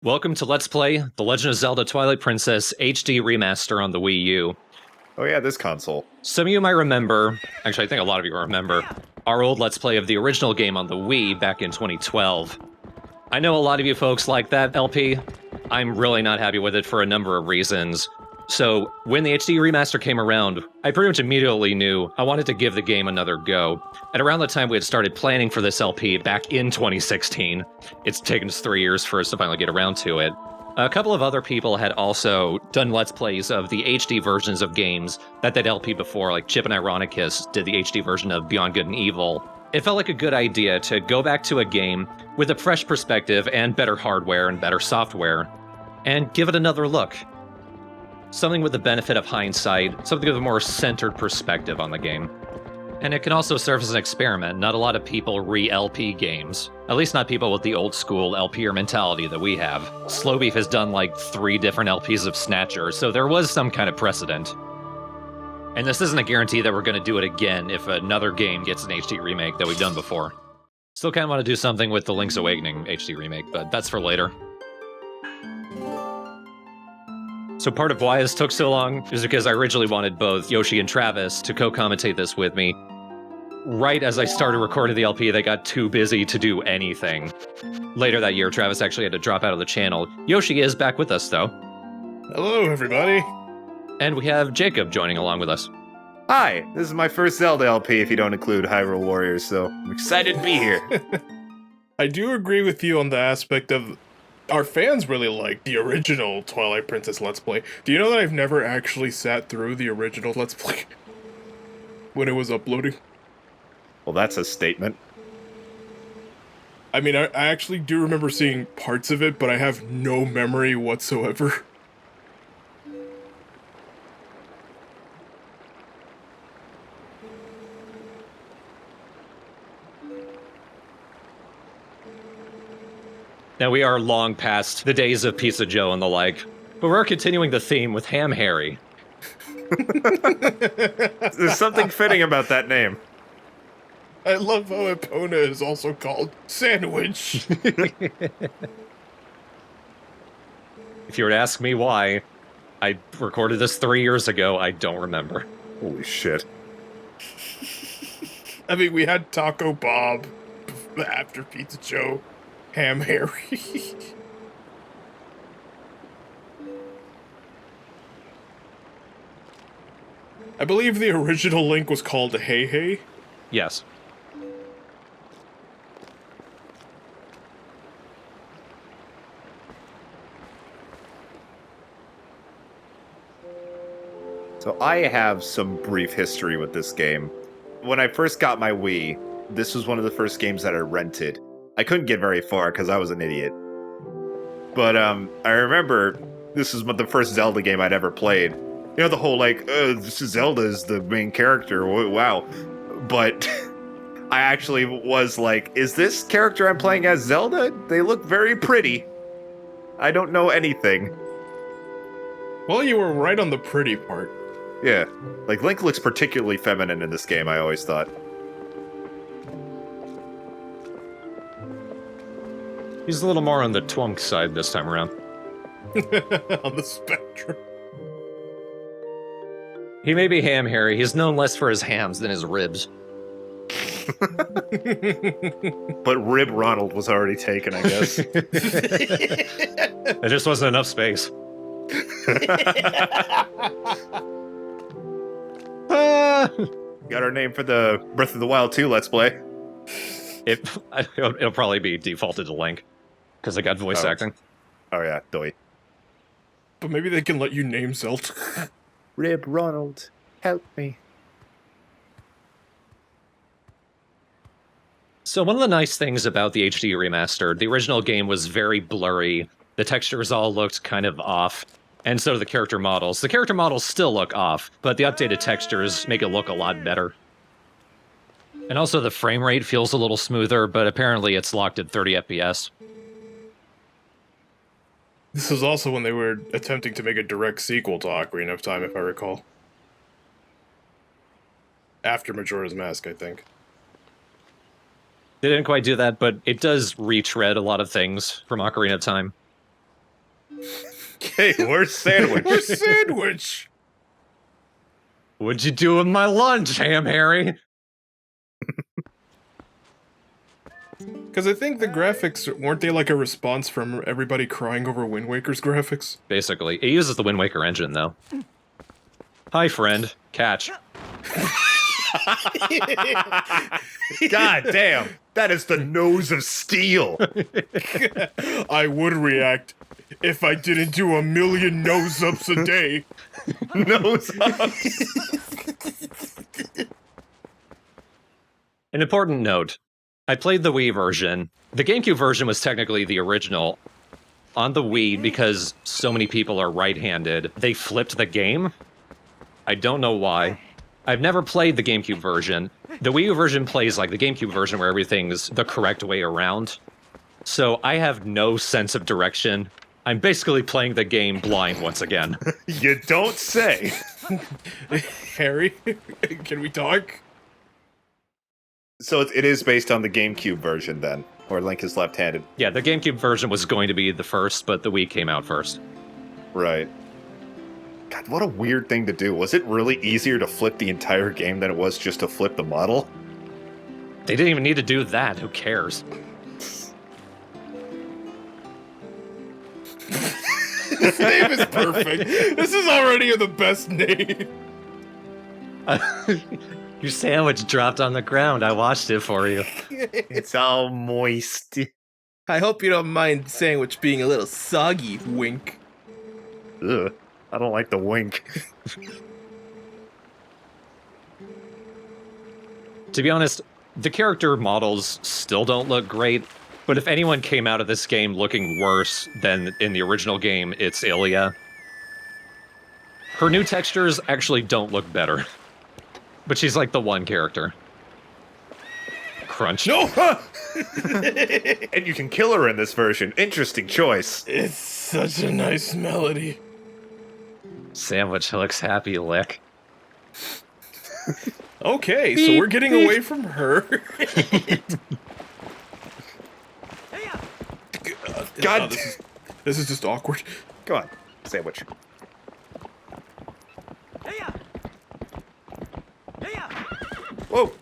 Welcome to Let's Play The Legend of Zelda Twilight Princess HD Remaster on the Wii U. Oh yeah, this console. Some of you might remember, actually I think a lot of you remember, our old Let's Play of the original game on the Wii back in 2012. I know a lot of you folks like that LP. I'm really not happy with it for a number of reasons. So, when the HD remaster came around, I pretty much immediately knew I wanted to give the game another go. At around the time we had started planning for this LP back in 2016, it's taken us 3 years for us to finally get around to it. A couple of other people had also done Let's Plays of the HD versions of games that LP before, like Chip and Ironicus did the HD version of Beyond Good and Evil. It felt like a good idea to go back to a game with a fresh perspective and better hardware and better software, and give it another look. Something with the benefit of hindsight, something with a more centered perspective on the game. And it can also serve as an experiment. Not a lot of people re-LP games. At least not people with the old school LPer mentality that we have. Slowbeef has done like 3 different LPs of Snatcher, so there was some kind of precedent. And this isn't a guarantee that we're going to do it again if another game gets an HD remake that we've done before. Still kind of want to do something with the Link's Awakening HD remake, but that's for later. So part of why this took so long is because I originally wanted both Yoshi and Travis to co-commentate this with me. Right as I started recording the LP, they got too busy to do anything. Later that year, Travis actually had to drop out of the channel. Yoshi is back with us, though. Hello, everybody. And we have Jacob joining along with us. Hi, this is my first Zelda LP if you don't include Hyrule Warriors, so I'm excited to be here. I do agree with you on the aspect of our fans really like the original Twilight Princess Let's Play. Do you know that I've never actually sat through the original Let's Play when it was uploading? Well, that's a statement. I mean, I actually do remember seeing parts of it, but I have no memory whatsoever. Now, we are long past the days of Pizza Joe and the like, but we're continuing the theme with Ham Harry. There's something fitting about that name. I love how Epona is also called Sandwich. If you were to ask me why, I recorded this 3 years ago, I don't remember. Holy shit. I mean, we had Taco Bob after Pizza Joe. Ham Harry. I believe the original Link was called Hey Hey. Yes. So I have some brief history with this game. When I first got my Wii, this was one of the first games that I rented. I couldn't get very far because I was an idiot. But I remember this is the first Zelda game I'd ever played. You know, the whole like, Zelda is the main character, wow. But I actually was like, is this character I'm playing as Zelda? They look very pretty. I don't know anything. Well, you were right on the pretty part. Yeah, like Link looks particularly feminine in this game, I always thought. He's a little more on the twunk side this time around. On the spectrum. He may be Ham Harry. He's known less for his hams than his ribs. But Rib Ronald was already taken, I guess. There just wasn't enough space. Got our name for the Breath of the Wild 2 Let's Play. It'll probably be defaulted to Link, because I got voice acting. Oh yeah, doi. But maybe they can let you name Zelda. Rib Ronald, help me. So one of the nice things about the HD remaster, the original game was very blurry. The textures all looked kind of off, and so do the character models. The character models still look off, but the updated textures make it look a lot better. And also the frame rate feels a little smoother, but apparently it's locked at 30 FPS. This was also when they were attempting to make a direct sequel to Ocarina of Time, if I recall. After Majora's Mask, I think. They didn't quite do that, but it does retread a lot of things from Ocarina of Time. Hey, where's Sandwich? Where's Sandwich? What'd you do with my lunch, Ham Harry? Because I think the graphics, weren't they like a response from everybody crying over Wind Waker's graphics? Basically. It uses the Wind Waker engine, though. Hi, friend. Catch. God damn. That is the nose of steel. I would react if I didn't do 1,000,000 nose-ups a day. Nose ups. An important note. I played the Wii version. The GameCube version was technically the original. On the Wii, because so many people are right-handed, they flipped the game. I don't know why. I've never played the GameCube version. The Wii U version plays like the GameCube version where everything's the correct way around. So I have no sense of direction. I'm basically playing the game blind once again. You don't say. Harry, can we talk? So it is based on the GameCube version then, or Link is left-handed. Yeah, the GameCube version was going to be the first, but the Wii came out first. Right. God, what a weird thing to do. Was it really easier to flip the entire game than it was just to flip the model? They didn't even need to do that. Who cares? This name is perfect. This is already the best name. Your sandwich dropped on the ground. I washed it for you. It's all moist. I hope you don't mind Sandwich being a little soggy, wink. Ugh, I don't like the wink. To be honest, the character models still don't look great, but if anyone came out of this game looking worse than in the original game, it's Ilya. Her new textures actually don't look better. But she's like the one character. Crunch. No! And you can kill her in this version. Interesting choice. It's such a nice melody. Sandwich looks happy, Lick. Okay, so we're getting away from her. God, this is just awkward. come on, Sandwich. Whoa.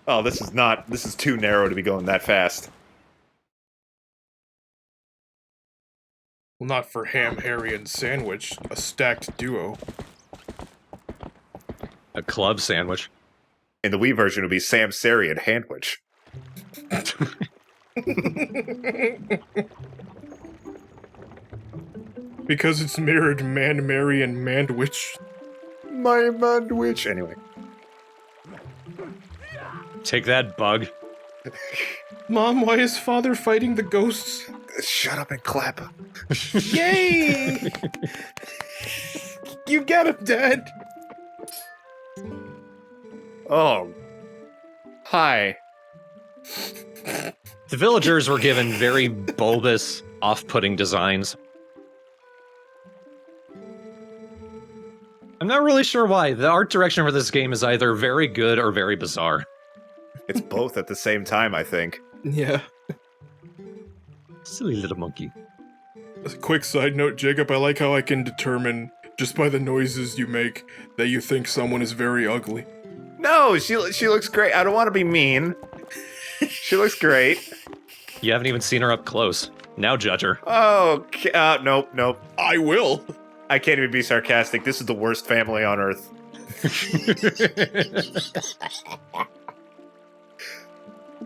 Oh, this is too narrow to be going that fast. Well, not for Ham, Harry, and Sandwich, a stacked duo. A club sandwich. In the Wii version, it would be Sam, Sari, and Handwich. Because it's mirrored Man, Mary, and Mandwich. My Mandwich. Anyway. Take that, bug. Mom, why is Father fighting the ghosts? Shut up and clap. Yay! You get him, Dad! Oh. Hi. The villagers were given very bulbous, off-putting designs. I'm not really sure why. The art direction for this game is either very good or very bizarre. It's both at the same time, I think. Yeah. Silly little monkey. A quick side note, Jacob, I like how I can determine, just by the noises you make, that you think someone is very ugly. No, she looks great. I don't want to be mean. She looks great. You haven't even seen her up close. Now judge her. Oh, nope. I will! I can't even be sarcastic. This is the worst family on Earth.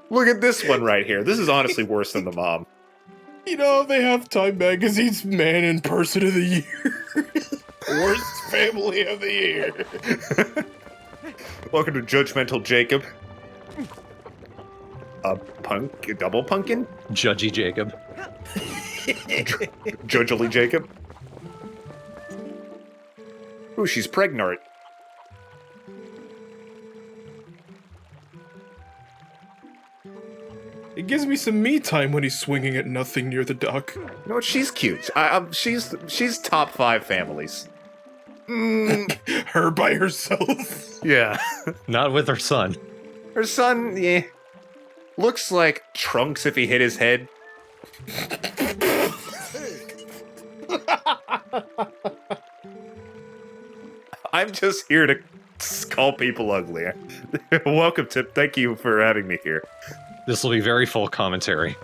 Look at this one right here. This is honestly worse than the mom. You know, they have Time Magazine's Man and Person of the Year. Worst family of the year. Welcome to Judgmental Jacob. A double pumpkin? Judgy Jacob. Judgely Jacob? Ooh, she's pregnant. It gives me some me time when he's swinging at nothing near the dock. You know what? She's cute. She's top 5 families. Her by herself. Yeah. Not with her son. Her son, yeah, looks like Trunks if he hit his head. I'm just here to call people ugly. Welcome, Tip. Thank you for having me here. This will be very full commentary.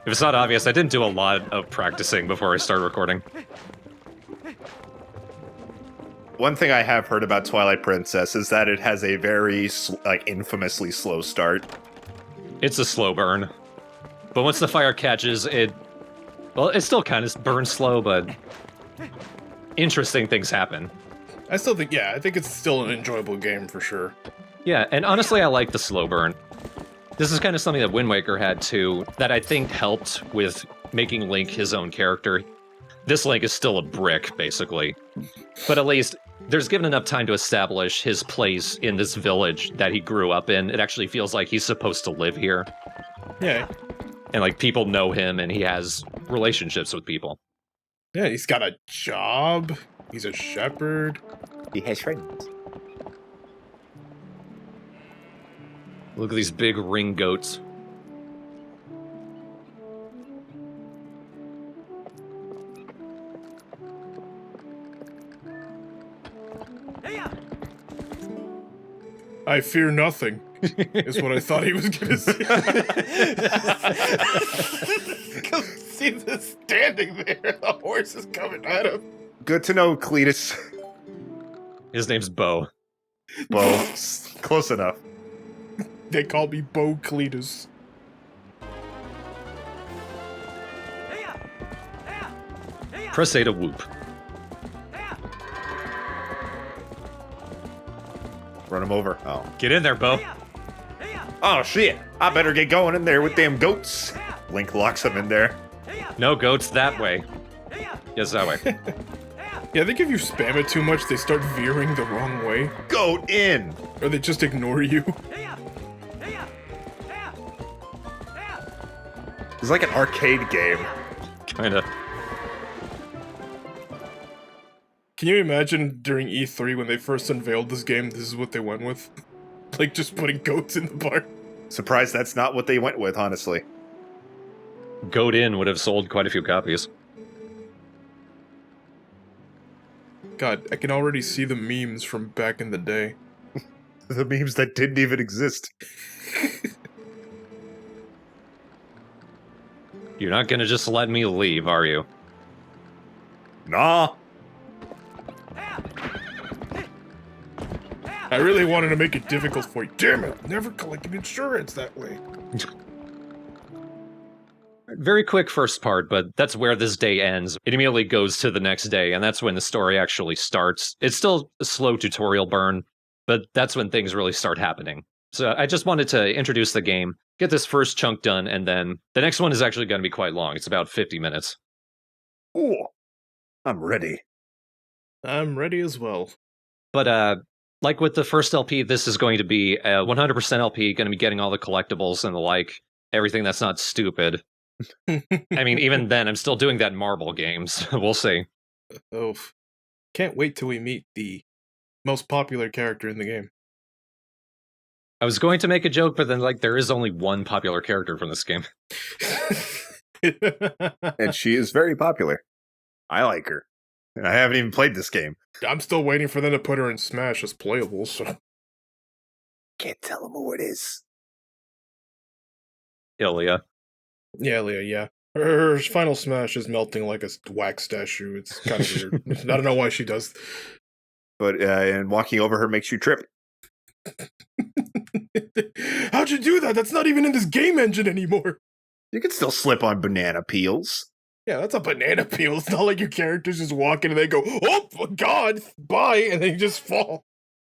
If it's not obvious, I didn't do a lot of practicing before I started recording. One thing I have heard about Twilight Princess is that it has a very, infamously slow start. It's a slow burn. But once the fire catches, it still kind of burns slow, but interesting things happen. I still think, I think it's still an enjoyable game for sure. Yeah, and honestly, I like the slow burn. This is kind of something that Wind Waker had too, that I think helped with making Link his own character. This Link is still a brick, basically. But at least there's given enough time to establish his place in this village that he grew up in. It actually feels like he's supposed to live here. Yeah. And like people know him and he has relationships with people. Yeah, he's got a job. He's a shepherd. He has friends. Look at these big ring goats. I fear nothing, is what I thought he was gonna say. See this standing there, the horse is coming at him. Good to know, Cletus. His name's Bo. Bo. Close enough. They call me Bo Cletus. Press A to whoop. Run him over. Oh. Get in there, Bo. Oh, shit. I better get going in there with them goats. Link locks him in there. No goats that way. Yes, that way. Yeah, I think if you spam it too much, they start veering the wrong way. Goat in! Or they just ignore you. It's like an arcade game. Kinda. Can you imagine during E3 when they first unveiled this game, this is what they went with? Like, just putting goats in the bar. Surprised that's not what they went with, honestly. Goat In would have sold quite a few copies. God, I can already see the memes from back in the day. The memes that didn't even exist. You're not gonna just let me leave, are you? Nah. I really wanted to make it difficult for you. Damn it, never collected insurance that way. Very quick first part, but that's where this day ends. It immediately goes to the next day, and that's when the story actually starts. It's still a slow tutorial burn, but that's when things really start happening. So I just wanted to introduce the game, get this first chunk done, and then the next one is actually going to be quite long. It's about 50 minutes. Ooh. I'm ready. I'm ready as well. But, like with the first LP, this is going to be a 100% LP, going to be getting all the collectibles and the like, everything that's not stupid. I mean, even then, I'm still doing that in marble games. We'll see. Oh, can't wait till we meet the most popular character in the game. I was going to make a joke, but then, like, there is only one popular character from this game. And she is very popular. I like her. And I haven't even played this game. I'm still waiting for them to put her in Smash as playable, so... Can't tell them who it is. Ilya. Yeah, Leah, yeah. Her final Smash is melting like a wax statue. It's kind of weird. I don't know why she does. But, and walking over her makes you trip. How'd you do that? That's not even in this game engine anymore. You can still slip on banana peels. Yeah, that's a banana peel. It's not like your characters just walk in and they go, oh, God, bye, and they just fall.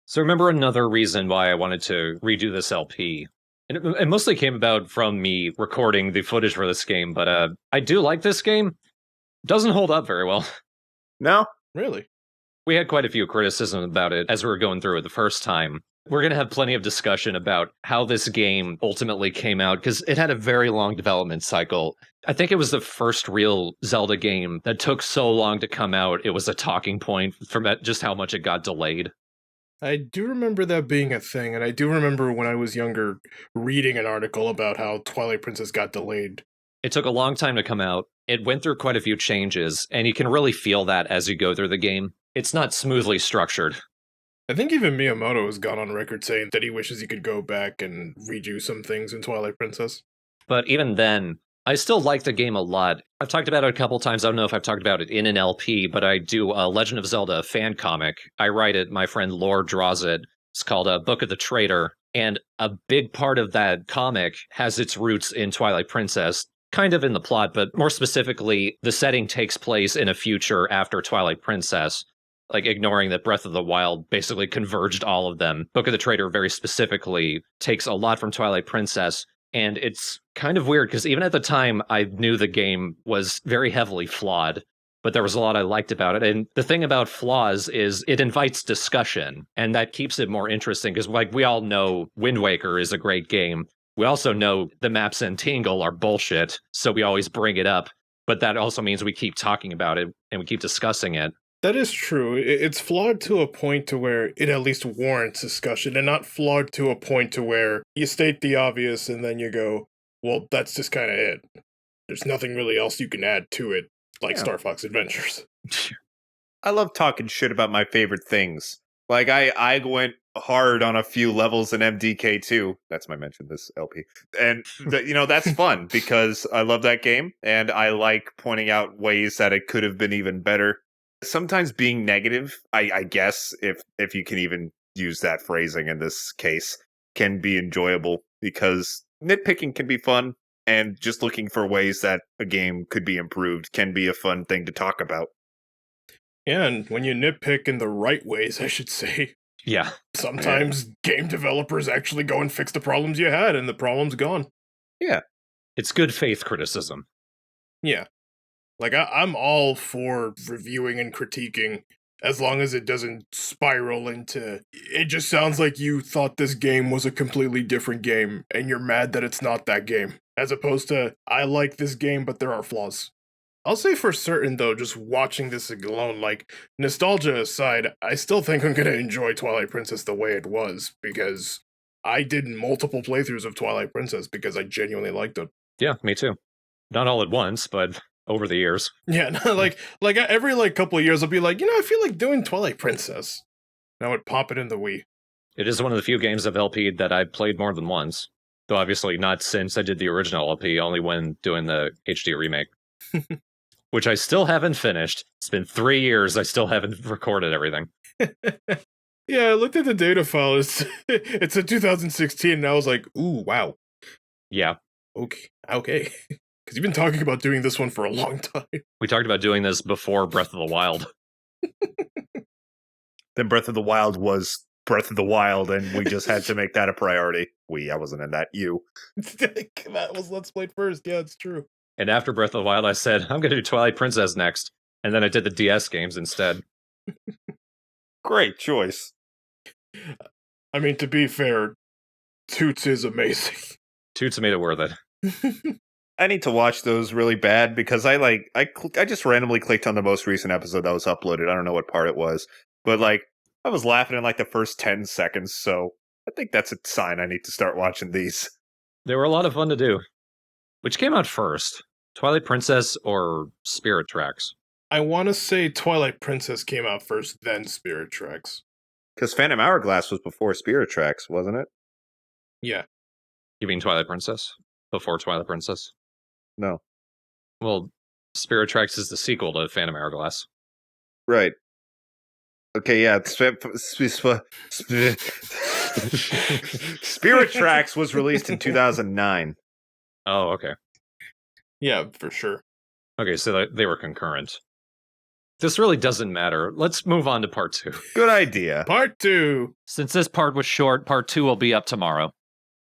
So remember another reason why I wanted to redo this LP. And it mostly came about from me recording the footage for this game, but I do like this game. Doesn't hold up very well. No? Really? We had quite a few criticisms about it as we were going through it the first time. We're going to have plenty of discussion about how this game ultimately came out, because it had a very long development cycle. I think it was the first real Zelda game that took so long to come out, it was a talking point from just how much it got delayed. I do remember that being a thing, and I do remember when I was younger reading an article about how Twilight Princess got delayed It took a long time to come out. It went through quite a few changes, and you can really feel that as you go through the game. It's not smoothly structured. I think even Miyamoto has gone on record saying that he wishes he could go back and redo some things in Twilight Princess. But even then, I still like the game a lot. I've talked about it a couple times. I don't know if I've talked about it in an LP, but I do a Legend of Zelda fan comic. I write it. My friend Lore draws it. It's called Book of the Traitor. And a big part of that comic has its roots in Twilight Princess, kind of in the plot, but more specifically, the setting takes place in a future after Twilight Princess. Like, ignoring that Breath of the Wild basically converged all of them. Book of the Traitor very specifically takes a lot from Twilight Princess, and it's kind of weird, because even at the time, I knew the game was very heavily flawed, but there was a lot I liked about it. And the thing about flaws is it invites discussion, and that keeps it more interesting, because like we all know Wind Waker is a great game. We also know the maps in Tingle are bullshit, so we always bring it up, but that also means we keep talking about it, and we keep discussing it. That is true. It's flawed to a point to where it at least warrants discussion, and not flawed to a point to where you state the obvious and then you go, well, that's just kind of it. There's nothing really else you can add to it, like Star Fox Adventures. I love talking shit about my favorite things. Like, I went hard on a few levels in MDK2. That's my mention, this LP. And, that's fun, because I love that game, and I like pointing out ways that it could have been even better. Sometimes being negative, I guess, if you can even use that phrasing in this case, can be enjoyable, because nitpicking can be fun, and just looking for ways that a game could be improved can be a fun thing to talk about. Yeah, and when you nitpick in the right ways, I should say, Yeah. sometimes game developers actually go and fix the problems you had, and the problem's gone. Yeah. It's good faith criticism. Yeah. Like, I'm all for reviewing and critiquing, as long as it doesn't spiral into, it just sounds like you thought this game was a completely different game, and you're mad that it's not that game, as opposed to, I like this game, but there are flaws. I'll say for certain, though, just watching this alone, like, nostalgia aside, I still think I'm gonna enjoy Twilight Princess the way it was, because I did multiple playthroughs of Twilight Princess because I genuinely liked it. Yeah, me too. Not all at once, but over the years. Yeah, like every couple of years, I'll be like, I feel like doing Twilight Princess. And I would pop it in the Wii. It is one of the few games of LP that I've played more than once. Though obviously not since I did the original LP, only when doing the HD remake. Which I still haven't finished. It's been 3 years, I still haven't recorded everything. Yeah, I looked at the data file. It's a 2016, and I was like, ooh, wow. Yeah. Okay. Because you've been talking about doing this one for a long time. We talked about doing this before Breath of the Wild. Then Breath of the Wild was Breath of the Wild, and we just had to make that a priority. I wasn't in that, you. That was Let's Play first, yeah, it's true. And after Breath of the Wild, I said, I'm going to do Twilight Princess next. And then I did the DS games instead. Great choice. I mean, to be fair, Toots is amazing. Toots made it worth it. I need to watch those really bad, because I just randomly clicked on the most recent episode that was uploaded. I don't know what part it was, but I was laughing in the first 10 seconds, so I think that's a sign I need to start watching these. They were a lot of fun to do. Which came out first? Twilight Princess or Spirit Tracks? I want to say Twilight Princess came out first, then Spirit Tracks. Because Phantom Hourglass was before Spirit Tracks, wasn't it? Yeah. You mean Twilight Princess? Before Twilight Princess? No. Well, Spirit Tracks is the sequel to Phantom Hourglass. Right. Okay, yeah. Spirit Tracks was released in 2009. Oh, okay. Yeah, for sure. Okay, so they were concurrent. This really doesn't matter. Let's move on to part 2. Good idea. Part 2! Since this part was short, part 2 will be up tomorrow.